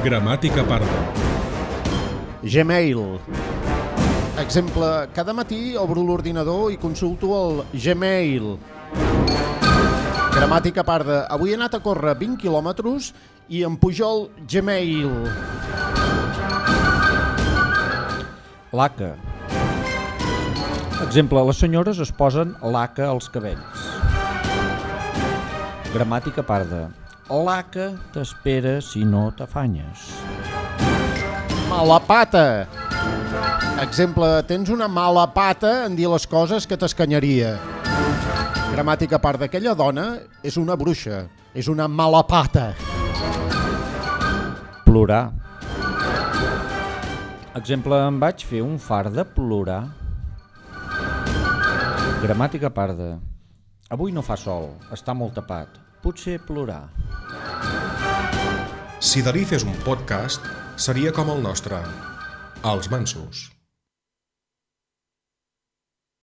Gramàtica parda. Gmail. Exemple, cada matí obro l'ordinador i consulto el Gmail. Gramàtica parda. Avui he anat a córrer 20 quilòmetres i em pujo el Gmail. Laca. Exemple, les senyores es posen laca als cabells. Gramàtica parda. Laca t'espera si no t'afanyes. Mala pata. Exemple, tens una mala pata en dir les coses que t'escanyaria. Gramàtica parda. Aquella dona és una bruixa. És una mala pata. Plorar. Exemple, em vaig fer un far de plorar. Gramàtica parda. Avui no fa sol, està molt tapat. Potser plorar. Si Dalí fes un podcast, seria com el nostre, Els Mansos.